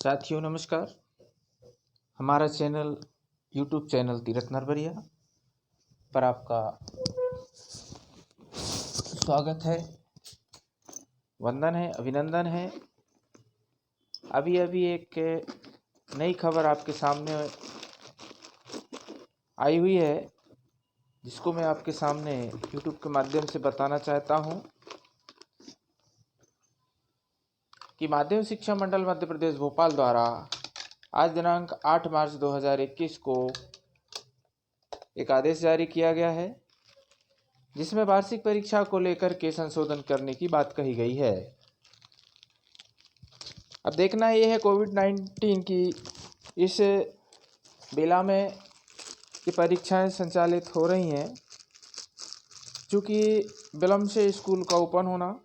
साथियों नमस्कार। हमारा channel YouTube channel Tirath Narwariya पर आपका स्वागत है, वंदन है, अभिनंदन है। अभी एक नई खबर आपके सामने आई हुई है, जिसको मैं आपके सामने यूट्यूब के माध्यम से बताना चाहता हूं कि माध्यमिक शिक्षा मंडल मध्य प्रदेश भोपाल द्वारा आज दिनांक 8 मार्च 2021 को एक आदेश जारी किया गया है, जिसमें वार्षिक परीक्षा को लेकर के संशोधन करने की बात कही गई है। अब देखना ये है कोविड-19 की इस बेला में ये परीक्षाएं संचालित हो रही हैं, चूँकि विलम्ब से स्कूल का ओपन होना,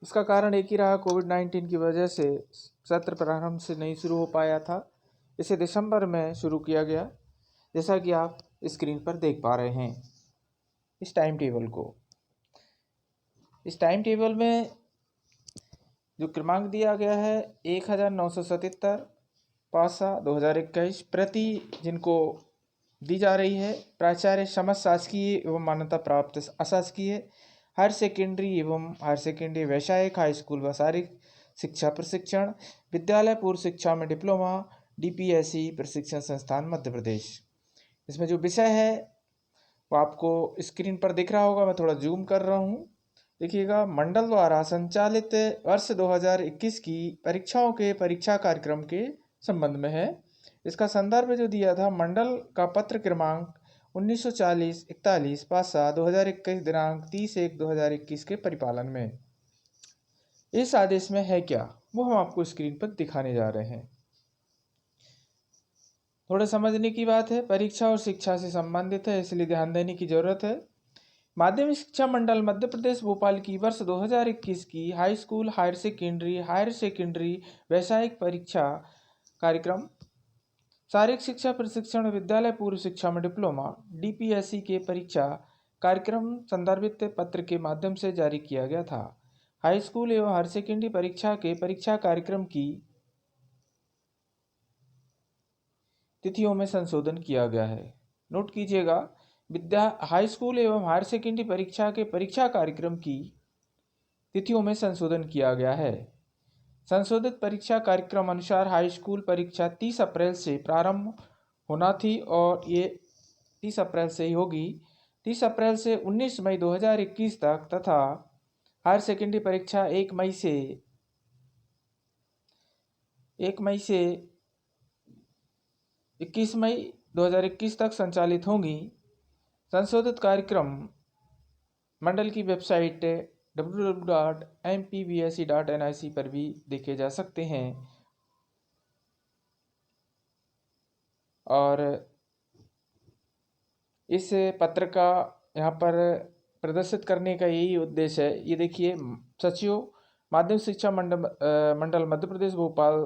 इसका कारण एक ही रहा, कोविड-19 की वजह से सत्र प्रारंभ से नहीं शुरू हो पाया था। इसे दिसंबर में शुरू किया गया, जैसा कि आप स्क्रीन पर देख पा रहे हैं इस टाइम टेबल को। इस टाइम टेबल में जो क्रमांक दिया गया है 1977 पासा 2021 प्रति जिनको दी जा रही है। प्राचार्य समस्त शासकीय एवं मान्यता प्राप्त अशासकीय हायर सेकेंडरी एवं हायर सेकेंडरी वैषयिक हाई स्कूल व शारीरिक शिक्षा प्रशिक्षण विद्यालय पूर्व शिक्षा में डिप्लोमा DPSE प्रशिक्षण संस्थान मध्य प्रदेश। इसमें जो विषय है वो आपको स्क्रीन पर दिख रहा होगा, मैं थोड़ा जूम कर रहा हूँ, देखिएगा। मंडल द्वारा संचालित वर्ष 2021 की परीक्षाओं के परीक्षा कार्यक्रम के संबंध में है। इसका संदर्भ जो दिया था, मंडल का पत्र क्रमांक 1940-41 पासा 2021 दिनांक 30/1/2021 के परिपालन में। इस आदेश में है क्या, वो हम आपको स्क्रीन पर दिखाने जा रहे हैं। थोड़ा समझने की बात है, परीक्षा और शिक्षा से संबंधित है, इसलिए ध्यान देने की जरूरत है। माध्यमिक शिक्षा मंडल मध्य प्रदेश भोपाल की वर्ष 2021 की हाई स्कूल हायर सेकेंडरी वैषयिक परीक्षा कार्यक्रम शारीरिक शिक्षा प्रशिक्षण विद्यालय पूर्व शिक्षा में डिप्लोमा DPSE के परीक्षा कार्यक्रम संदर्भित पत्र के माध्यम से जारी किया गया था। हाई स्कूल एवं हायर सेकेंडरी परीक्षा के परीक्षा कार्यक्रम की तिथियों में संशोधन किया गया है। नोट कीजिएगा, हाई स्कूल एवं हायर सेकेंडरी परीक्षा के परीक्षा कार्यक्रम की तिथियों में संशोधन किया गया है। संशोधित परीक्षा कार्यक्रम अनुसार हाई स्कूल परीक्षा 30 अप्रैल से प्रारंभ होना थी और ये 30 अप्रैल से ही होगी, 30 अप्रैल से 19 मई 2021 तक, तथा हायर सेकेंडरी परीक्षा 1 मई से 21 मई 2021 तक संचालित होंगी। संशोधित कार्यक्रम मंडल की वेबसाइट www.mpbse.nic पर भी देखे जा सकते हैं और इस पत्र का यहाँ पर प्रदर्शित करने का यही उद्देश्य है। ये देखिए, सचिव माध्यमिक शिक्षा मंडल मध्य प्रदेश भोपाल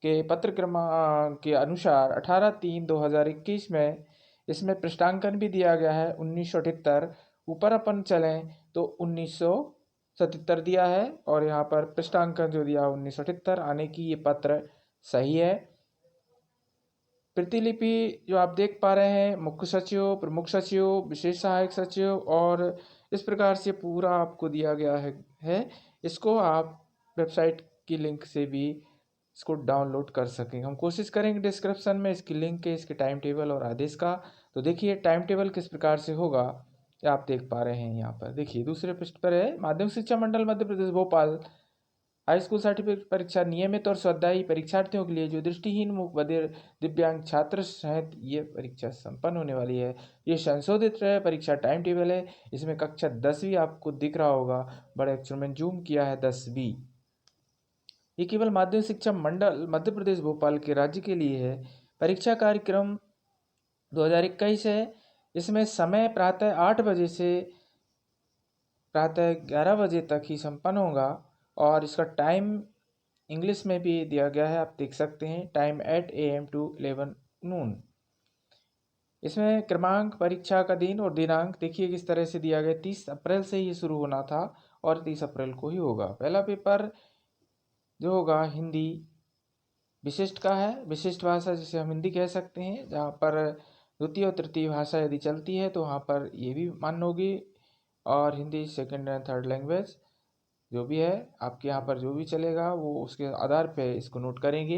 के पत्र क्रमांक के अनुसार 18/3/2021 में इसमें पृष्ठांकन भी दिया गया है 1978। ऊपर अपन चलें तो 1977 दिया है और यहाँ पर पृष्ठांकन जो दिया 1978 आने की ये पत्र सही है। प्रतिलिपि जो आप देख पा रहे हैं, मुख्य सचिव, प्रमुख सचिव, विशेष सहायक सचिव और इस प्रकार से पूरा आपको दिया गया है। इसको आप वेबसाइट की लिंक से भी इसको डाउनलोड कर सकेंगे। हम कोशिश करेंगे डिस्क्रिप्शन में इसकी लिंक है, इसके टाइम टेबल और आदेश का। तो देखिए टाइम टेबल किस प्रकार से होगा, ये आप देख पा रहे हैं। यहाँ पर देखिए दूसरे पृष्ठ पर है, माध्यमिक शिक्षा मंडल Madhya Pradesh Bhopal high school certificate परीक्षा नियमित और स्वाध्यायी परीक्षार्थियों के लिए जो दृष्टिहीन मूक बधिर दिव्यांग छात्र सहित ये परीक्षा संपन्न होने वाली है। ये संशोधित परीक्षा टाइम टेबल है। इसमें कक्षा 10वीं आपको दिख रहा होगा, बड़े अक्षर में जूम किया है 10वीं। ये केवल माध्यमिक शिक्षा मंडल मध्य प्रदेश भोपाल के राज्य के लिए है। परीक्षा कार्यक्रम 2021 है। इसमें समय प्रातः 8 बजे से प्रातः 11 बजे तक ही संपन्न होगा और इसका टाइम इंग्लिश में भी दिया गया है, आप देख सकते हैं, टाइम 8 AM to 11 noon। इसमें क्रमांक, परीक्षा का दिन और दिनांक देखिए किस तरह से दिया गया। 30 अप्रैल से ये शुरू होना था और 30 अप्रैल को ही होगा। पहला पेपर जो होगा हिंदी विशिष्ट का है, विशिष्ट भाषा जिसे हम हिंदी कह सकते हैं, जहाँ पर द्वितीय और तृतीय भाषा यदि चलती है तो वहाँ पर ये भी मान्य होगी। और Hindi second and third language जो भी है आपके यहाँ पर जो भी चलेगा वो उसके आधार पे इसको नोट करेंगे।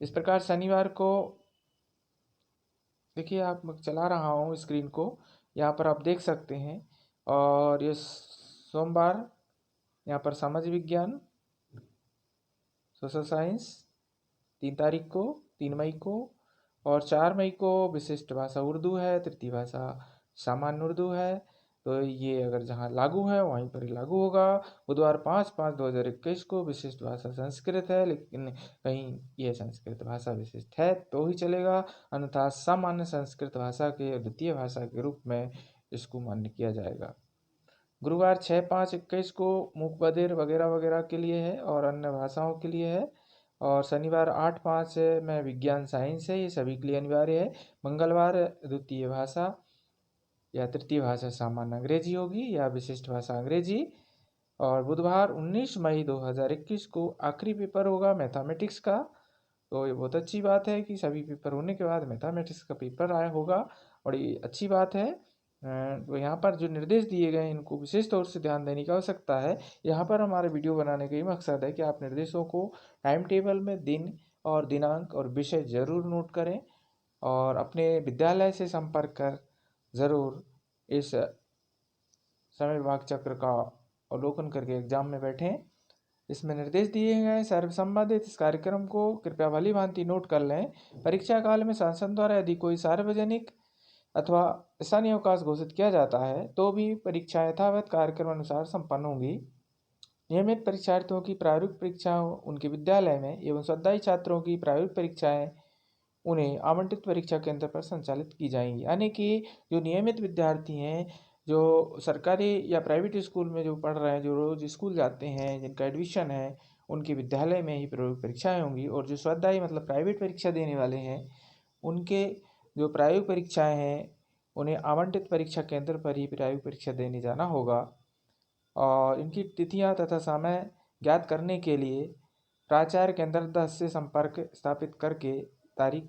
इस प्रकार शनिवार को देखिए, आप मैं चला रहा हूँ स्क्रीन को, यहाँ पर आप देख सकते हैं। और ये सोमवार यहाँ पर सामाजिक विज्ञान, सोशल साइंस 3 तारीख को, 3 मई को। और 4 मई को विशिष्ट भाषा उर्दू है, तृतीय भाषा सामान्य उर्दू है। तो ये अगर जहाँ लागू है वहीं पर ही लागू होगा। बुधवार 5/5/2021 को विशिष्ट भाषा संस्कृत है, लेकिन कहीं यह संस्कृत भाषा विशिष्ट है तो ही चलेगा, अन्यथा सामान्य संस्कृत भाषा के द्वितीय भाषा के रूप में इसको मान्य किया जाएगा। गुरुवार 6/5/21 को मूक बधिर वगैरह वगैरह के लिए है और अन्य भाषाओं के लिए है। और शनिवार 8/5 में विज्ञान साइंस है, ये सभी के लिए अनिवार्य है। मंगलवार द्वितीय भाषा या तृतीय भाषा सामान्य अंग्रेजी होगी या विशिष्ट भाषा अंग्रेजी। और बुधवार 19 मई 2021 को आखिरी पेपर होगा मैथमेटिक्स का। तो ये बहुत अच्छी बात है कि सभी पेपर होने के बाद मैथमेटिक्स का पेपर आया होगा, और ये अच्छी बात है। तो यहाँ पर जो निर्देश दिए गए हैं इनको विशेष तौर से ध्यान देने की आवश्यकता है। यहाँ पर हमारे वीडियो बनाने का ये मकसद है कि आप निर्देशों को टाइम टेबल में दिन और दिनांक और विषय जरूर नोट करें और अपने विद्यालय से संपर्क कर ज़रूर इस समय विभाग चक्र का अवलोकन करके एग्जाम में बैठें। इसमें निर्देश दिए गए सर्व संबंधित इस कार्यक्रम को कृपया भली भांति नोट कर लें। परीक्षा काल में शासन द्वारा यदि कोई सार्वजनिक अथवा स्थानीय अवकाश घोषित किया जाता है तो भी परीक्षा यथावत कार्यक्रम अनुसार संपन्न होगी। नियमित परीक्षार्थियों की प्रायोगिक परीक्षा उनके विद्यालय में एवं स्वाध्यायी छात्रों की प्रायोगिक परीक्षाएं उन्हें आवंटित परीक्षा केंद्र पर संचालित की जाएंगी। यानी कि जो नियमित विद्यार्थी हैं, जो सरकारी या प्राइवेट स्कूल में जो पढ़ रहे हैं, जो रोज स्कूल जाते हैं, जिनका एडमिशन है, उनके विद्यालय में ही प्रायोगिक परीक्षाएं होंगी। और जो स्वाध्यायी मतलब प्राइवेट परीक्षा देने वाले हैं, उनके जो प्रायोगिक परीक्षाएं हैं उन्हें आवंटित परीक्षा केंद्र पर ही प्रायोगिक परीक्षा देने जाना होगा। और इनकी तिथियां तथा समय ज्ञात करने के लिए प्राचार्य केंद्र से संपर्क स्थापित करके तारीख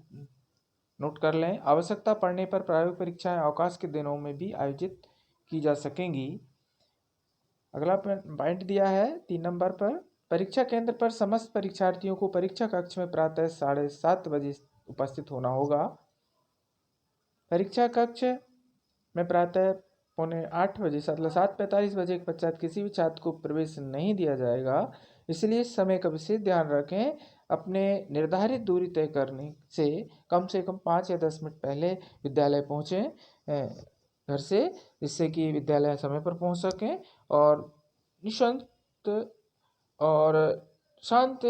नोट कर लें। आवश्यकता पड़ने पर प्रायोगिक परीक्षाएं अवकाश के दिनों में भी आयोजित की जा सकेंगी। अगला पॉइंट दिया है 3 नंबर पर, परीक्षा केंद्र पर समस्त परीक्षार्थियों को परीक्षा कक्ष में प्रातः 7:30 बजे उपस्थित होना होगा। परीक्षा कक्ष में प्रातः 7:45 बजे 7:45 बजे के पश्चात किसी भी छात्र को प्रवेश नहीं दिया जाएगा। इसलिए इस समय का विशेष ध्यान रखें। अपने निर्धारित दूरी तय करने से कम 5 या 10 मिनट पहले विद्यालय पहुँचें घर से, जिससे कि विद्यालय समय पर पहुँच सकें और निशांत और शांत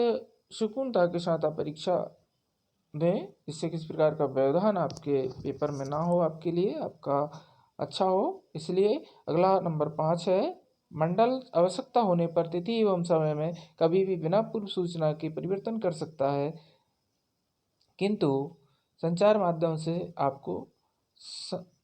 सुकूनता के साथ आप परीक्षा दें, जिससे किसी प्रकार का व्यवधान आपके पेपर में ना हो, आपके लिए आपका अच्छा हो। इसलिए अगला नंबर 5 है, मंडल आवश्यकता होने पर तिथि एवं समय में कभी भी बिना पूर्व सूचना के परिवर्तन कर सकता है, किंतु संचार माध्यम से आपको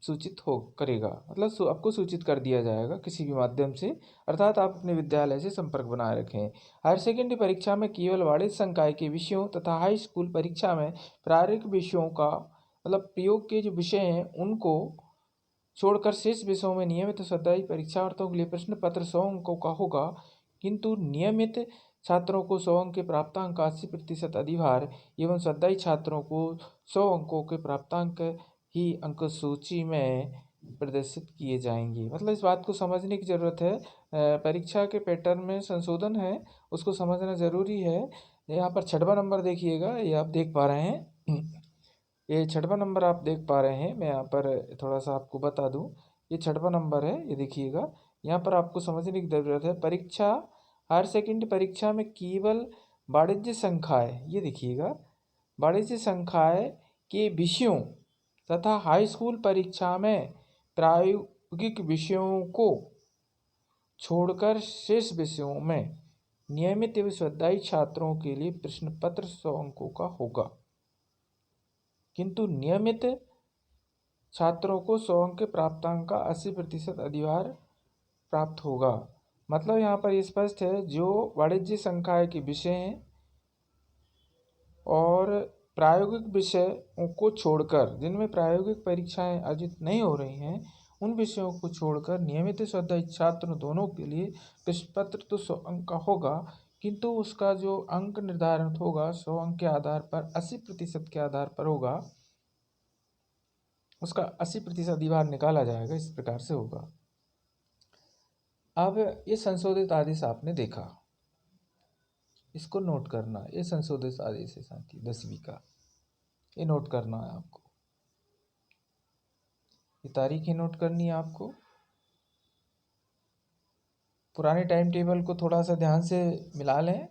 सूचित हो करेगा, मतलब आपको सूचित कर दिया जाएगा किसी भी माध्यम से। अर्थात आप अपने विद्यालय से संपर्क बनाए रखें। हायर सेकेंडरी परीक्षा में केवल वाणिज्य संकाय के विषयों तथा हाई स्कूल परीक्षा में प्रायोगिक विषयों का मतलब प्रयोग के जो विषय हैं उनको छोड़कर शेष विषयों में नियमित स्वाध्यायी परीक्षार्थियों के लिए प्रश्न पत्र 100 अंकों का होगा, किंतु नियमित छात्रों को 100 अंक के प्राप्तांक का 80% अधिभार एवं स्वाध्यायी छात्रों को 100 अंकों के प्राप्तांक ही अंक सूची में प्रदर्शित किए जाएंगे। मतलब इस बात को समझने की ज़रूरत है। परीक्षा के पैटर्न में संशोधन है, उसको समझना ज़रूरी है। यहाँ पर 6वां नंबर देखिएगा, ये आप देख पा रहे हैं, ये 6वां नंबर आप देख पा रहे हैं। मैं यहाँ पर थोड़ा सा आपको बता दूँ, ये 6वां नंबर है, ये देखिएगा। यहाँ पर आपको समझने की ज़रूरत है, परीक्षा हायर सेकेंडरी परीक्षा में केवल वाणिज्य संकाय, ये देखिएगा, वाणिज्य संकाय के विषयों तथा हाई स्कूल परीक्षा में प्रायोगिक विषयों को छोड़कर शेष विषयों में नियमित एवं स्वाध्यायी छात्रों के लिए प्रश्न पत्र 100 अंकों का होगा, किंतु नियमित छात्रों को 100 अंक के प्राप्तांक का 80% अधिभार प्राप्त होगा। मतलब यहाँ पर स्पष्ट है, जो वाणिज्य संकाय के विषय हैं और प्रायोगिक विषयों को छोड़कर, जिनमें प्रायोगिक परीक्षाएं आयोजित नहीं हो रही हैं, उन विषयों को छोड़कर नियमित स्वाध्यायी छात्र दोनों के लिए प्रश्न पत्र तो 100 अंक का होगा, किंतु उसका जो अंक निर्धारण होगा 100 अंक के आधार पर 80% के आधार पर होगा। उसका 80% ही बाहर निकाला जाएगा। इस प्रकार से होगा। अब ये संशोधित आदेश आपने देखा, इसको नोट करना। ये संशोधित आदेश है साथी 10वीं का, ये नोट करना है आपको। ये तारीख ही नोट करनी है आपको। पुराने टाइम टेबल को थोड़ा सा ध्यान से मिला लें,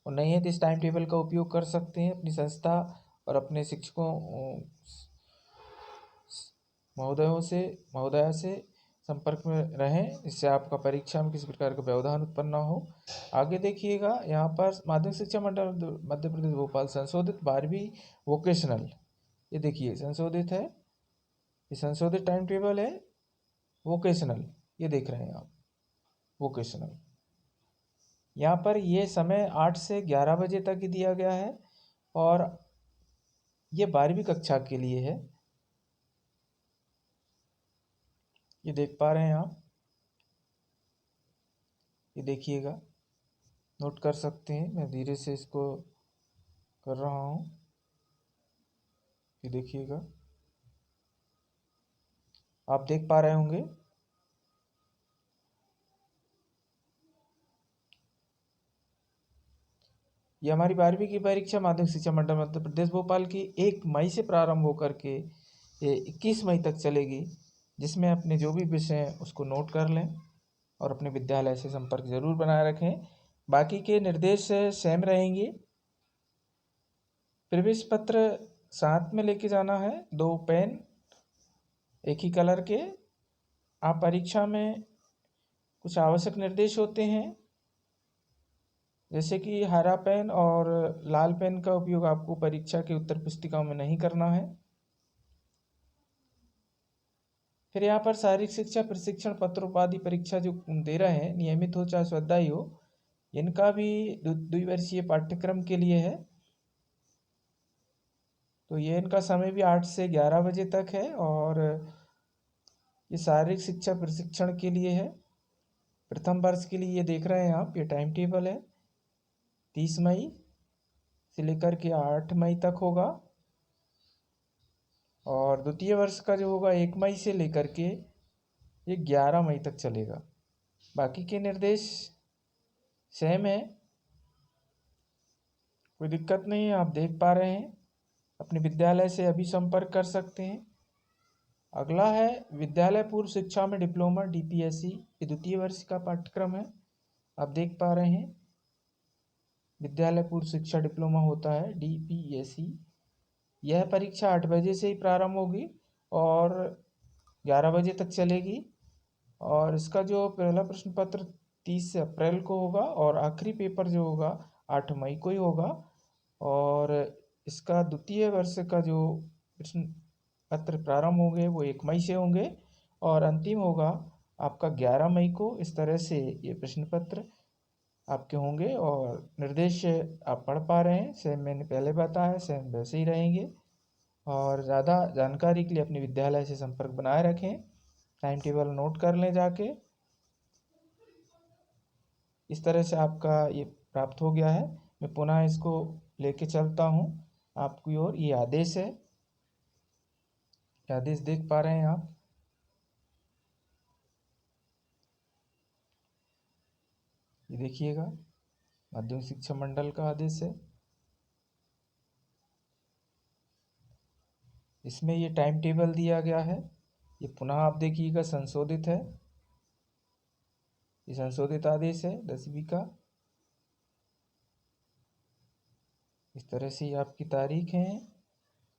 और नहीं है तो इस टाइम टेबल का उपयोग कर सकते हैं। अपनी संस्था और अपने शिक्षकों महोदया से संपर्क में रहें, इससे आपका परीक्षा में किसी प्रकार का व्यवधान उत्पन्न ना हो। आगे देखिएगा, यहाँ पर माध्यमिक शिक्षा मंडल मध्य प्रदेश भोपाल संशोधित 12वीं वोकेशनल, ये देखिए संशोधित है, ये संशोधित टाइम टेबल है वोकेशनल, ये देख रहे हैं आप वोकेशनल। यहाँ पर ये समय 8 से 11 बजे तक ही दिया गया है, और ये 12वीं कक्षा के लिए है। ये देख पा रहे हैं आप, ये देखिएगा, नोट कर सकते हैं। मैं धीरे से इसको कर रहा हूँ, ये देखिएगा, आप देख पा रहे होंगे। ये हमारी 12वीं की परीक्षा माध्यमिक शिक्षा मंडल मध्य प्रदेश भोपाल की 1 मई से प्रारंभ होकर के ये 21 मई तक चलेगी, जिसमें अपने जो भी विषय हैं उसको नोट कर लें और अपने विद्यालय से संपर्क जरूर बनाए रखें। बाकी के निर्देश सेम रहेंगे। प्रवेश पत्र साथ में लेके जाना है, 2 पेन एक ही कलर के। आप परीक्षा में कुछ आवश्यक निर्देश होते हैं, जैसे कि हरा पेन और लाल पेन का उपयोग आपको परीक्षा की उत्तर पुस्तिकाओं में नहीं करना है। फिर यहाँ पर शारीरिक शिक्षा प्रशिक्षण पत्र उपाधि परीक्षा जो दे रहे हैं, नियमित हो चाहे स्वाध्यायी हो, इनका भी द्विवर्षीय पाठ्यक्रम के लिए है। तो ये इनका समय भी 8 से 11 बजे तक है, और ये शारीरिक शिक्षा प्रशिक्षण के लिए है। प्रथम वर्ष के लिए ये देख रहे हैं आप, ये टाइम टेबल है, 30 मई से लेकर के 8 मई तक होगा, और द्वितीय वर्ष का जो होगा 1 मई से लेकर के ये 11 मई तक चलेगा। बाकी के निर्देश सेम है, कोई दिक्कत नहीं है। आप देख पा रहे हैं, अपने विद्यालय से अभी संपर्क कर सकते हैं। अगला है विद्यालय पूर्व शिक्षा में डिप्लोमा DPSC, ये द्वितीय वर्ष का पाठ्यक्रम है। आप देख पा रहे हैं, विद्यालय पूर्व शिक्षा डिप्लोमा होता है DPSC। यह परीक्षा 8 बजे से ही प्रारंभ होगी और 11 बजे तक चलेगी, और इसका जो पहला प्रश्न पत्र 30 अप्रैल को होगा, और आखिरी पेपर जो होगा 8 मई को ही होगा, और इसका द्वितीय वर्ष का जो प्रश्न पत्र प्रारंभ होंगे वो 1 मई से होंगे, और अंतिम होगा आपका 11 मई को। इस तरह से ये प्रश्न पत्र आपके होंगे, और निर्देश आप पढ़ पा रहे हैं, सेम मैंने पहले बताया, सेम वैसे ही रहेंगे। और ज़्यादा जानकारी के लिए अपने विद्यालय से संपर्क बनाए रखें, टाइम टेबल नोट कर लें जाके। इस तरह से आपका ये प्राप्त हो गया है। मैं पुनः इसको लेके चलता हूँ आपकी ओर। ये आदेश है, ये आदेश देख पा रहे हैं आप, ये देखिएगा, माध्यमिक शिक्षा मंडल का आदेश है। इसमें ये टाइम टेबल दिया गया है, ये पुनः आप देखिएगा संशोधित है, ये संशोधित आदेश है 10वीं का। इस तरह से ये आपकी तारीख है,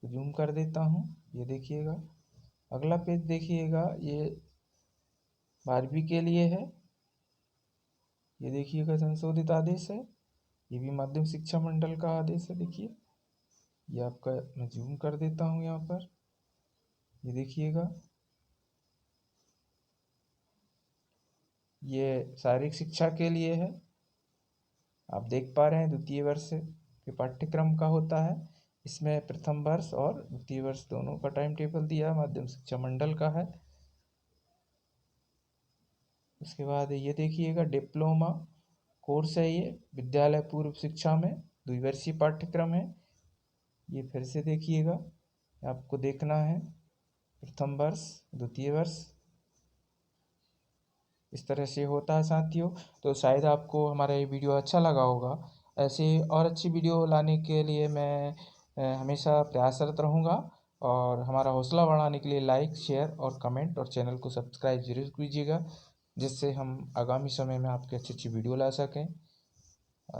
जूम कर देता हूँ, ये देखिएगा। अगला पेज देखिएगा, ये 12वीं के लिए है, ये देखिएगा संशोधित आदेश है। ये भी माध्यमिक शिक्षा मंडल का आदेश है, देखिए ये आपका, मैं जूम कर देता हूँ यहाँ पर, ये देखिएगा। ये शारीरिक शिक्षा के लिए है, आप देख पा रहे हैं द्वितीय वर्ष के के पाठ्यक्रम का होता है। इसमें प्रथम वर्ष और द्वितीय वर्ष दोनों का टाइम टेबल दिया माध्यमिक शिक्षा मंडल का है। उसके बाद ये देखिएगा डिप्लोमा कोर्स है, ये विद्यालय पूर्व शिक्षा में द्विवर्षीय पाठ्यक्रम है। ये फिर से देखिएगा, आपको देखना है प्रथम वर्ष द्वितीय वर्ष, इस तरह से होता है साथियों। तो शायद आपको हमारा ये वीडियो अच्छा लगा होगा। ऐसे और अच्छी वीडियो लाने के लिए मैं हमेशा प्रयासरत रहूँगा। और हमारा हौसला बढ़ाने के लिए लाइक, शेयर और कमेंट और चैनल को सब्सक्राइब जरूर कीजिएगा, जिससे हम आगामी समय में आपके अच्छी अच्छी वीडियो ला सकें।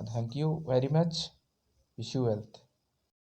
Thank you very much. Wish you wealth.